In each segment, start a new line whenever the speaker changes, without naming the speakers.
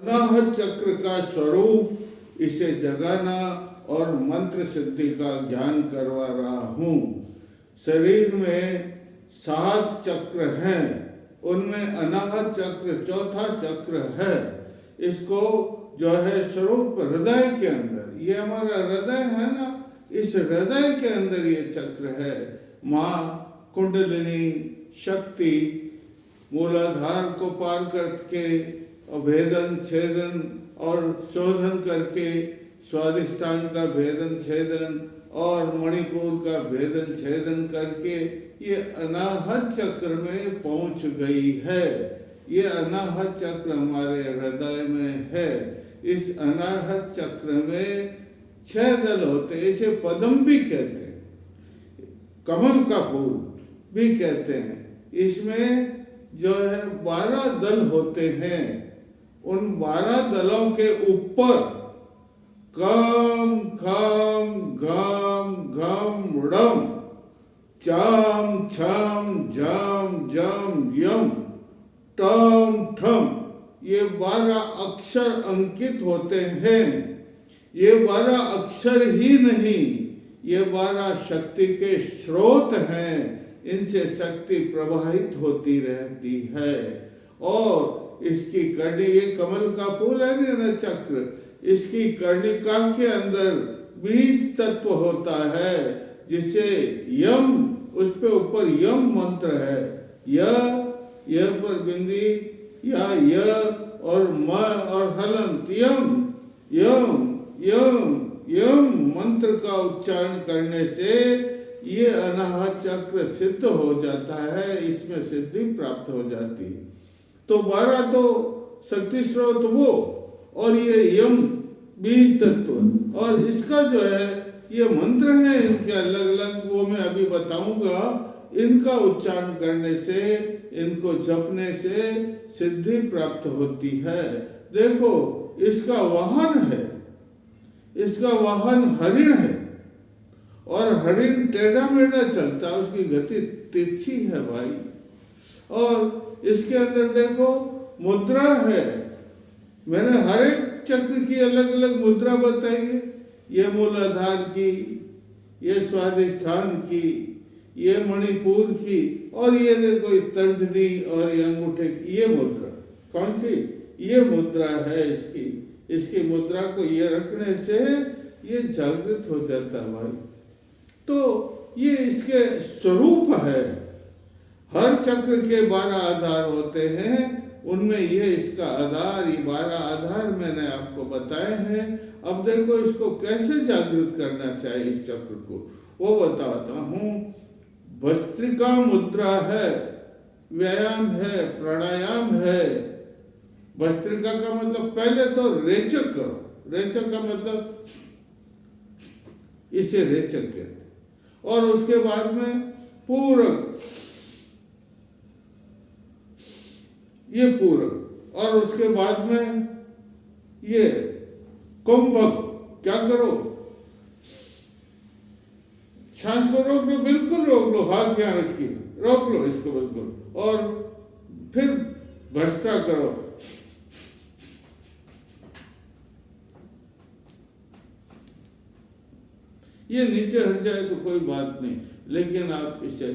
अनाहत चक्र का स्वरूप इसे जगाना और मंत्र सिद्धि का ज्ञान करवा रहा हूँ। शरीर में 7 चक्र हैं, उनमें अनाहत चक्र चौथा चक्र है। इसको जो है स्वरूप हृदय के अंदर, ये हमारा हृदय है ना, इस हृदय के अंदर ये चक्र है। माँ कुंडलिनी शक्ति मूलाधार को पार करके भेदन छेदन और शोधन करके स्वादिष्ठान का भेदन छेदन और मणिपुर का भेदन छेदन करके ये अनाहत चक्र में पहुंच गई है। ये अनाहत चक्र हमारे हृदय में है। इस अनाहत चक्र में 6 दल होते हैं, इसे पद्म भी कहते हैं, कमल का फूल भी कहते हैं। इसमें जो है 12 दल होते हैं। उन 12 दलों के ऊपर कम खम घम घम रम चाम छम झम झम यम टम ठम ये 12 अक्षर अंकित होते हैं। ये 12 अक्षर ही नहीं, ये 12 शक्ति के स्रोत हैं। इनसे शक्ति प्रवाहित होती रहती है। और इसकी कर्णी, ये कमल का फूल है ना चक्र, इसकी कर्णिका के अंदर 20 तत्व होता है, जिसे यम, उस पे ऊपर यम मंत्र है। य पर बिंदी या य और म और हलंत यम यम यम यम मंत्र का उच्चारण करने से ये अनाहत चक्र सिद्ध हो जाता है, इसमें सिद्धि प्राप्त हो जाती है। तो 12 तो शक्ति स्रोत वो, और ये यम 20 तत्व, और इसका जो है ये मंत्र है, इनके अलग अलग, वो मैं अभी बताऊंगा। इनका उच्चारण करने से, इनको जपने से सिद्धि प्राप्त होती है। देखो इसका वाहन है, इसका वाहन हरिण है, और हरिण टेढ़ा मेढ़ा चलता है, उसकी गति तिरछी है भाई। और इसके अंदर देखो मुद्रा है। मैंने हर एक चक्र की अलग अलग मुद्रा बताई है। ये मूलाधार की, ये स्वादिष्ठान की, ये मणिपुर की, और ये देखो तर्जनी और ये अंगूठे की। ये मुद्रा कौन सी? ये मुद्रा है इसकी। इसकी मुद्रा को ये रखने से ये जागृत हो जाता है भाई। तो ये इसके स्वरूप है। हर चक्र के 12 आधार होते हैं, उनमें ये इसका आधार, ये 12 आधार मैंने आपको बताए हैं। अब देखो इसको कैसे जागृत करना चाहिए, इस चक्र को वो बताता हूँ। भस्त्रिका मुद्रा है, व्यायाम है, प्राणायाम है। भस्त्रिका का मतलब पहले तो रेचक करो। रेचक का मतलब इसे रेचक कहते हैं। और उसके बाद में पूरक, ये पूरक, और उसके बाद में ये कुंभक। क्या करो? सांस को रोक लो, बिल्कुल रोक लो, हाथ यहाँ रखिए, रोक लो इसको बिल्कुल, और फिर भस्त्रा करो। ये नीचे हट जाए तो कोई बात नहीं, लेकिन आप इसे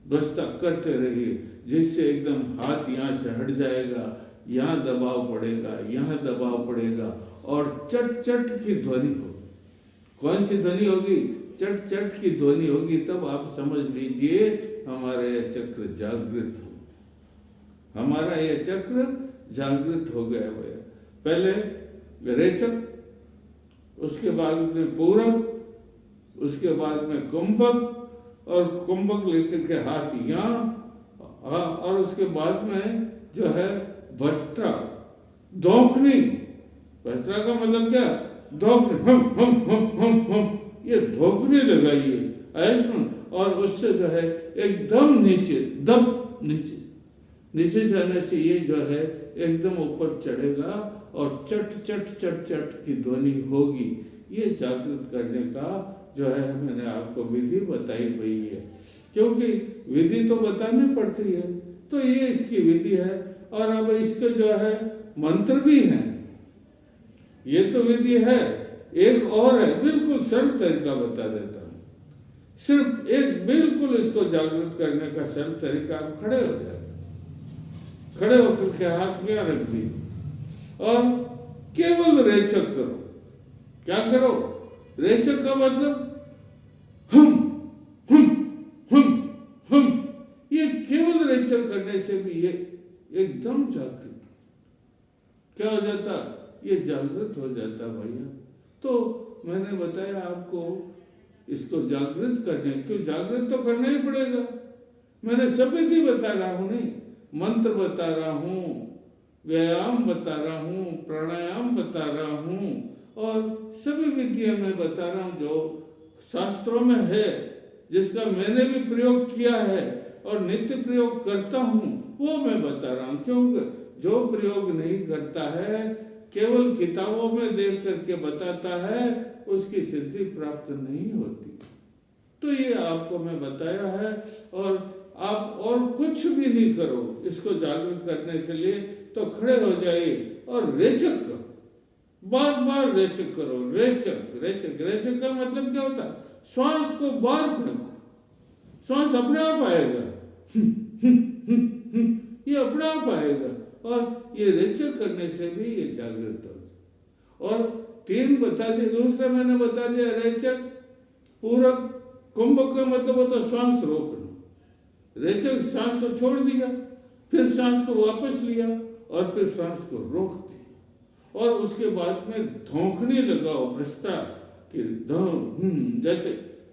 भस्त्रा करते रहिए, जिससे एकदम हाथ यहाँ से हट जाएगा, यहाँ दबाव पड़ेगा, यहाँ दबाव पड़ेगा, और चट चट की ध्वनि हो। कौन सी ध्वनि होगी? चट चट की ध्वनि होगी। तब आप समझ लीजिए हमारा यह चक्र जागृत हो, हमारा यह चक्र जागृत हो गया भैया। पहले रेचक, उसके बाद में पूरक, उसके बाद में कुंभक, और कुंभक लेकर के हाथ यहाँ, और उसके बाद में जो है भस्त्रा, धोखनी। भस्त्रा का मतलब क्या? धोखनी, हम ये धोखनी लगाइए ऐसा, और उससे जो है एकदम नीचे, दब नीचे, नीचे जाने से ये जो है एकदम ऊपर चढ़ेगा, और चट चट चट चट की ध्वनि होगी। ये जागृत करने का जो है मैंने आपको विधि बताई हुई है, क्योंकि विधि तो बतानी पड़ती है, तो ये इसकी विधि है। और अब इसके जो है मंत्र भी हैं। ये तो विधि है, एक और है, बिल्कुल सरल तरीका बता देता हूँ। सिर्फ एक बिल्कुल इसको जागृत करने का सरल तरीका, आप खड़े हो जाए, खड़े होकर के हाथ में रख दी और केवल रेचक करो। क्या करो? रेचक का मतलब हम हम हम हम, ये केवल रेचक करने से भी ये एकदम जागृत क्या हो जाता? ये जागृत हो जाता भैया। तो मैंने बताया आपको, इसको जागृत करने, क्यों जागृत तो करना ही पड़ेगा। मैंने सब विधि बता रहा हूँ, नहीं मंत्र बता रहा हूँ, व्यायाम बता रहा हूँ, प्राणायाम बता रहा हूँ, और सभी विधियां मैं बता रहा हूँ जो शास्त्रों में है, जिसका मैंने भी प्रयोग किया है और नित्य प्रयोग करता हूँ, वो मैं बता रहा हूँ। क्योंकि जो प्रयोग नहीं करता है, केवल किताबों में देख करके बताता है, उसकी सिद्धि प्राप्त नहीं होती। तो ये आपको मैं बताया है, और आप और कुछ भी नहीं करो इसको जागरूक करने के लिए, तो खड़े हो जाइए और रेचक करो, बार बार रेचक करो। रेचक रेचक रेचक का मतलब क्या होता है? श्वास को बार फेंको, श्वास अपने आप आएगा, ये अपने आप आएगा, और ये रेचक करने से भी ये जागृत हो। और तीन बता दिए, दूसरा मैंने बता दिया रेचक, पूरक, कुंभक का मतलब होता है श्वास रोकना। रेचक सांस को छोड़ दिया, फिर सांस को वापस लिया, और फिर सांस को रोक दिया, और उसके बाद में धोंकने लगाओ प्रस्ता कि जैसे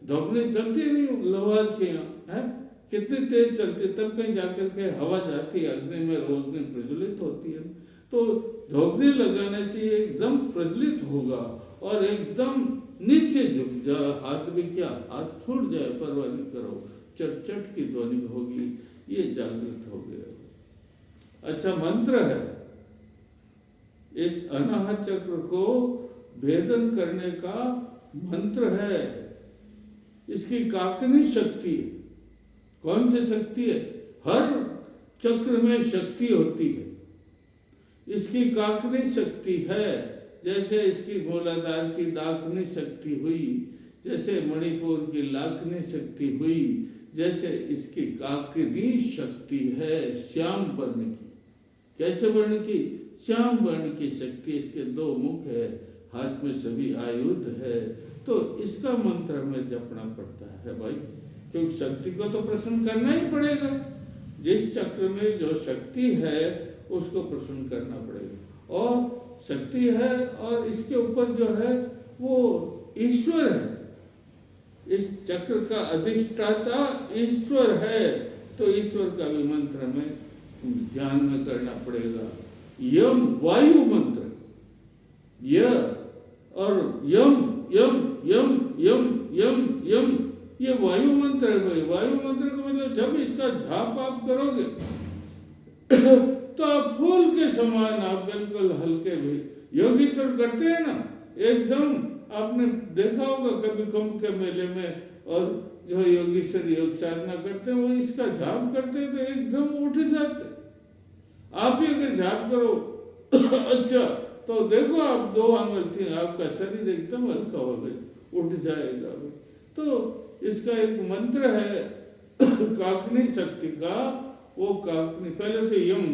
धोंकने चलती नहीं लोहार के यहाँ है, कितनी तेज चलती, तब कहीं जाकर के हवा जाती है, अग्नि में रोशनी प्रज्वलित होती है। तो धोंकने लगाने से एकदम प्रज्वलित होगा, और एकदम नीचे झुक जा, हाथ भी क्या, हाथ छूट जाए परवाह नहीं करो, चट चट की ध्वनि होगी, ये जागृत हो गया। अच्छा मंत्र है, इस अनाहत चक्र को भेदन करने का मंत्र है। इसकी काकनी शक्ति, कौन सी शक्ति है? हर चक्र में शक्ति होती है, इसकी काकनी शक्ति है। जैसे इसकी मूलाधार की डाकनी शक्ति हुई, जैसे मणिपुर की लाखनी शक्ति हुई, जैसे इसकी काकनी शक्ति है श्याम वर्ण की। कैसे वर्ण की? श्याम वर्ण की शक्ति। इसके दो मुख है, हाथ में सभी आयुध है। तो इसका मंत्र हमें जपना पड़ता है भाई, क्योंकि शक्ति को तो प्रसन्न करना ही पड़ेगा। जिस चक्र में जो शक्ति है उसको प्रसन्न करना पड़ेगा, और शक्ति है, और इसके ऊपर जो है वो ईश्वर है। इस चक्र का अधिष्ठाता ईश्वर है, तो ईश्वर का भी मंत्र हमें ध्यान में करना पड़ेगा। यम वायु मंत्र, य और यम यम यम यम यम यम, ये वायु मंत्र है भाई। वायु मंत्र का मतलब जब इसका जाप आप करोगे तो आप फूल के समान, आप बिल्कुल हल्के भी। योगीश्वर करते हैं ना एकदम, आपने देखा होगा कभी कुंभ के मेले में, और जो योगीश्वर योग साधना करते हैं वो इसका जाप करते हैं तो एकदम उठ जाते। आप भी अगर जाप करो अच्छा, तो देखो आप 2 आंगुल थी, आपका शरीर एकदम हल्का हो गया, उठ जाएगा। तो इसका एक मंत्र है काकनी शक्ति का, वो काकनी, पहले तो यम,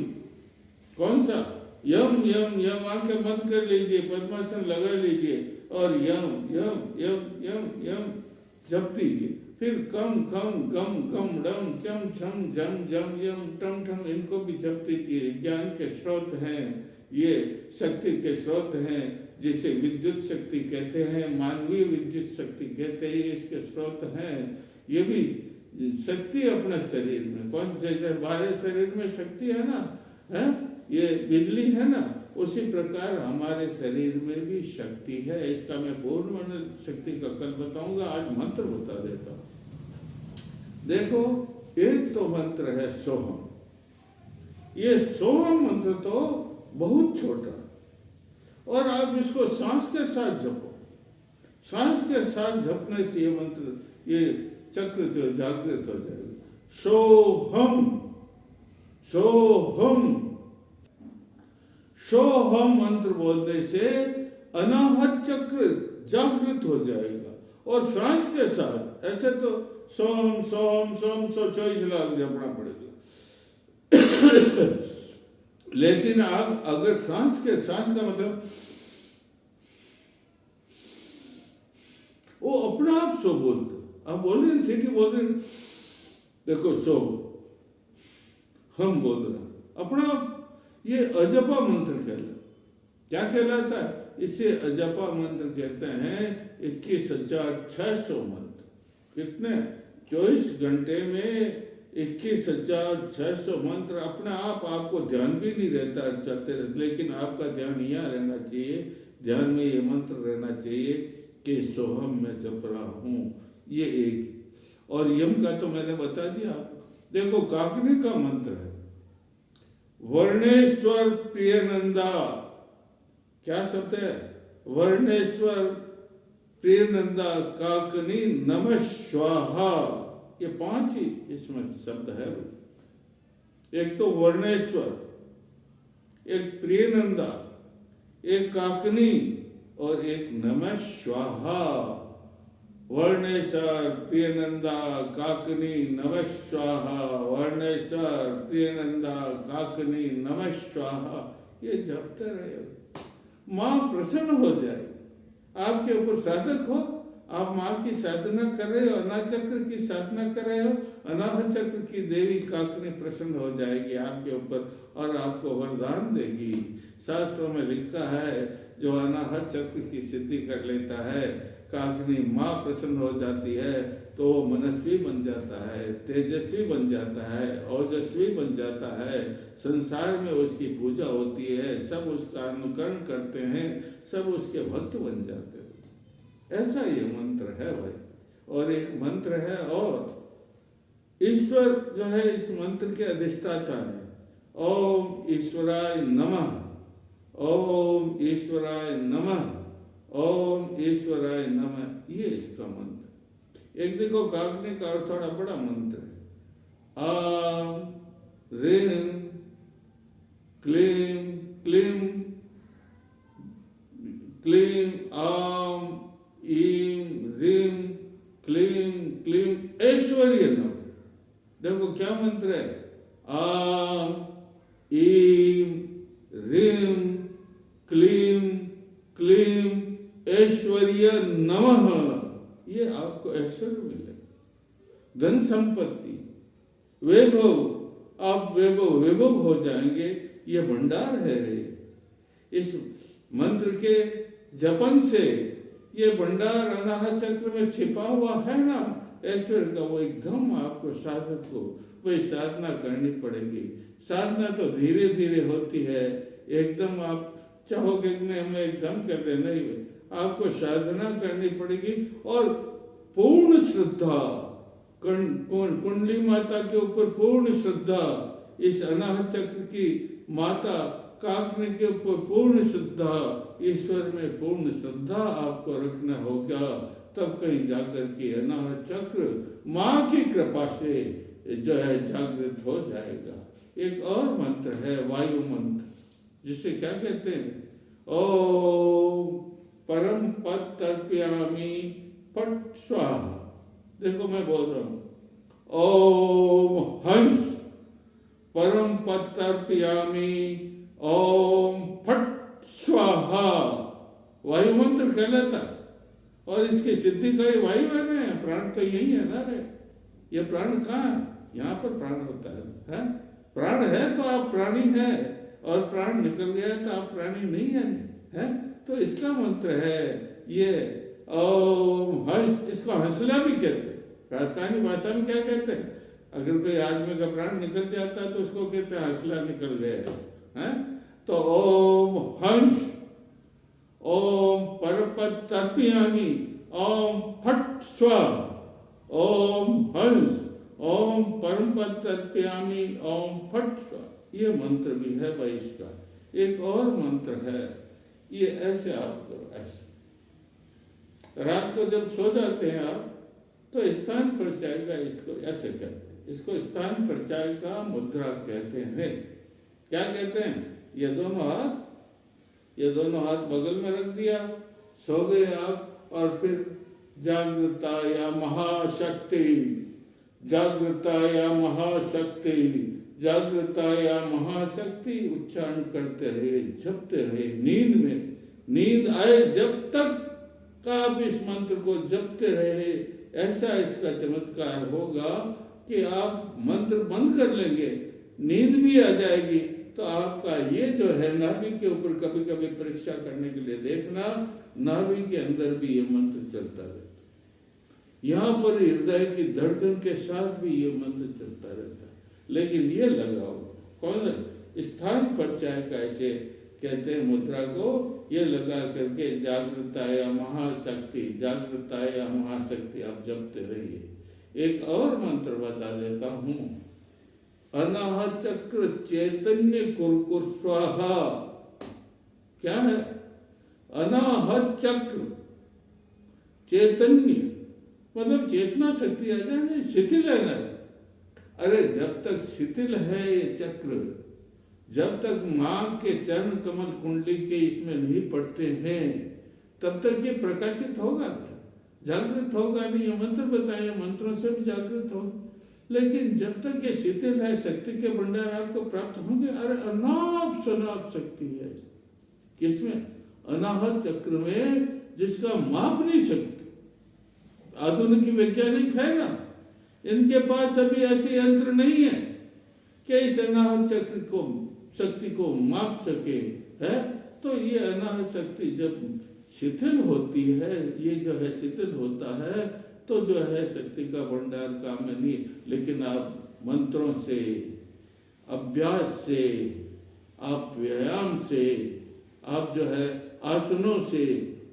कौन सा? यम यम यम, आंखें बंद कर लीजिए, पद्मासन लगा लीजिए, और यम यम यम यम यम जप दीजिए। फिर कम खम गम गम डम चम छम झम झम यम टम ठम, इनको भी जप दीजिए। ज्ञान के स्रोत हैं, ये शक्ति के स्रोत हैं, जिसे विद्युत शक्ति कहते हैं, मानवीय विद्युत शक्ति कहते हैं, इसके स्रोत हैं। ये भी शक्ति अपने शरीर में, कौन से जैसे बाहर शरीर में शक्ति है ना, है ये बिजली है ना, उसी प्रकार हमारे शरीर में भी शक्ति है। इसका मैं पूर्ण शक्ति का कल बताऊंगा, आज मंत्र बता देता हूं। देखो, एक तो मंत्र है सोहम। ये सोहम मंत्र तो बहुत छोटा, और आप इसको सांस के साथ जपो। सांस के साथ जपने से ये मंत्र, ये चक्र जो जागृत हो जाएगा। सोहम सोहम सोहम मंत्र बोलने से अनाहत चक्र जागृत हो जाएगा। और सांस के साथ, ऐसे तो सोम सोम सोम सो 24 लाख जपना पड़ेगा लेकिन आप अगर सांस का मतलब वो अपना आप सो बोलते, आप बोल रहे हैं सीटी बोल रहे हैं, देखो सो हम बोल रहे हैं अपना आप, ये अजपा मंत्र कहलाता। क्या कहलाता है? इसे अजपा मंत्र कहते हैं। 21,600 मंत्र। कितने? 24 घंटे में 21,600 मंत्र अपने आप। आपको ध्यान भी नहीं रहता, चलते रहते, लेकिन आपका ध्यान यहाँ रहना चाहिए, ध्यान में ये मंत्र रहना चाहिए कि सोहम मैं जप रहा हूँ। ये एक। और यम का तो मैंने बता दिया। देखो काकनी का मंत्र है, वर्णेश्वर प्रियनंदा। क्या शब्द है? वर्णेश्वर प्रियनंदा काकनी नमः स्वाहा। ये 5 ही इसमें शब्द है। एक तो वर्णेश्वर, एक प्रियनंदा, एक काकनी और एक नमः स्वाहा। वर्णेश्वर प्रियनंदा काकनी नमः स्वाहा, वर्णेश्वर प्रियनंदा काकनी नमः स्वाहा। ये जपते रहे, माँ प्रसन्न हो जाए आपके ऊपर। साधक हो आप, माँ की साधना कर रहे हो, अनाहत चक्र की साधना कर रहे हो, अनाहत चक्र की देवी काकनी प्रसन्न हो जाएगी आपके ऊपर और आपको वरदान देगी। शास्त्रों में लिखा है जो अनाहत चक्र की सिद्धि कर लेता है, काकनी माँ प्रसन्न हो जाती है तो वो मनस्वी बन जाता है, तेजस्वी बन जाता है, ओजस्वी बन जाता है। संसार में उसकी पूजा होती है, सब उसका अनुकरण करते हैं, सब उसके भक्त बन जाते हैं। ऐसा ये मंत्र है भाई। और एक मंत्र है, और ईश्वर जो है इस मंत्र के अधिष्ठाता है। ओम ईश्वराय नमः, ओम ईश्वराय नमः, ओम ईश्वराय नमः। ये इसका मंत्र। एक देखो काकनी का और थोड़ा बड़ा मंत्र है। आम रीम क्लीम क्लीम क्लीम आम ईम रीम क्लीम क्लीम ऐश्वर्य नमः। देखो क्या मंत्र है? आम ईम रीम क्लीम क्लीम ऐश्वर्य नमः। ये आपको ऐश्वर्य मिलेगा, धन संपत्ति, वैभव। आप वैभव हो जाएंगे। ये भंडार है रे। इस मंत्र के जपन से ये भंडार अनाहत चक्र में छिपा हुआ है ना ऐश्वर्य का, वो एकदम आपको साधक को वही साधना करनी पड़ेगी। साधना तो धीरे धीरे होती है, एकदम आप चाहोगे कि नहीं मैं एकदम कर दे, नहीं, आपको साधना करनी पड़ेगी। और पूर्ण श्रद्धा, कुंडली माता के ऊपर पूर्ण श्रद्धा, इस अनाहत चक्र की माता काकनी के ऊपर पूर्ण श्रद्धा, ईश्वर में पूर्ण श्रद्धा आपको रखना होगा। तब कहीं जाकर के अनाहत चक्र माँ की कृपा से जो है जागृत हो जाएगा। एक और मंत्र है वायु मंत्र, जिसे क्या कहते हैं? ओम परम पद तर्पयामि पट स्वाहा। देखो मैं बोल रहा हूं, ओम हंस परम पद तर्पयामि ओम फट स्वाहा। वायु मंत्र कहलाता। और इसकी सिद्धि का ही वायु है ना, प्राण तो यही है ना रे। ये प्राण कहाँ है? यहाँ पर प्राण होता है? प्राण है तो आप प्राणी है, और प्राण निकल गया तो आप प्राणी नहीं है? तो इसका मंत्र है ये ओम हंस। इसको हंसला भी कहते हैं, राजस्थानी भाषा में क्या कहते हैं? अगर कोई आदमी का प्राण निकल जाता है तो उसको कहते हैं हंसला निकल गया है। तो ओम हंस, ओम परपद तर्पयामि ओम फट स्वाहा, ओम हंस, ओम परमपद तर्पयामि ओम फट स्वाहा। ये मंत्र भी है भाई इसका। एक और मंत्र है, ये ऐसे आप करो, ऐसे रात को जब सो जाते हैं आप तो स्थान परिचय का, इसको ऐसे कहते हैं, इसको स्थान परिचय का मुद्रा कहते हैं। क्या कहते हैं? ये दोनों हाथ ये दोनों हाथ बगल में रख दिया, सो गए आप, और फिर जागृताया महाशक्ति, जागृताया महाशक्ति, जागृताया महाशक्ति उच्चारण करते रहे, जपते रहे नींद में। नींद आए जब तक आप इस मंत्र को जपते रहे, ऐसा इसका चमत्कार होगा कि आप मंत्र बंद कर लेंगे, नींद भी आ जाएगी, तो आपका ये जो है नाभि के ऊपर कभी कभी परीक्षा करने के लिए देखना, नाभि के अंदर भी ये मंत्र चलता रहता, यहाँ पर हृदय की धड़कन के साथ भी ये मंत्र चलता रहता है। लेकिन ये लगाओ कौन स्थान पर चाहे कैसे कहते हैं मुद्रा को, ये लगा करके जागृताया महाशक्ति, जागृताया महाशक्ति आप जपते रहिए। एक और मंत्र बता देता हूँ, अनाहत चक्र चैतन्य कुरकुर स्वाहा। क्या है? अनाहत चक्र चैतन्य, मतलब चेतना शक्ति आ जाए, शिथिल है ना। अरे जब तक शिथिल है ये चक्र, जब तक मां के चरण कमल कुंडली के इसमें नहीं पड़ते हैं, तब तक ये प्रकाशित होगा क्या? जागृत होगा नहीं। ये मंत्र बताए, मंत्रों से भी जागृत होगा, लेकिन जब तक ये शिथिल है, शक्ति के भंडार आपको प्राप्त होंगे। अरे अनाप शनाप शक्ति है किसमें? अनाहत चक्र में, जिसका माप नहीं सकते। आधुनिक वैज्ञानिक है ना, इनके पास अभी ऐसे यंत्र नहीं है कि इस अनाहत चक्र को, शक्ति को माप सके है। तो ये अनाहत शक्ति जब शिथिल होती है, ये जो है शिथिल होता है, तो जो है शक्ति का भंडार काम में नहीं। लेकिन आप मंत्रों से, अभ्यास से, आप व्यायाम से, आप जो है आसनों से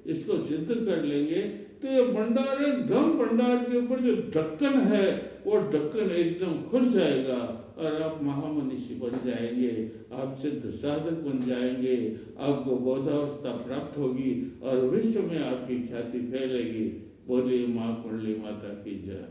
इसको सिद्ध कर लेंगे, तो ये भंडार एकदम, भंडार के ऊपर जो ढक्कन है वो ढक्कन एकदम खुल जाएगा और आप महामनीषी बन जाएंगे, आप सिद्ध साधक बन जाएंगे, आपको बोधावस्था प्राप्त होगी और विश्व में आपकी ख्याति फैलेगी। बोलिए माँ कुंडली माता की जय।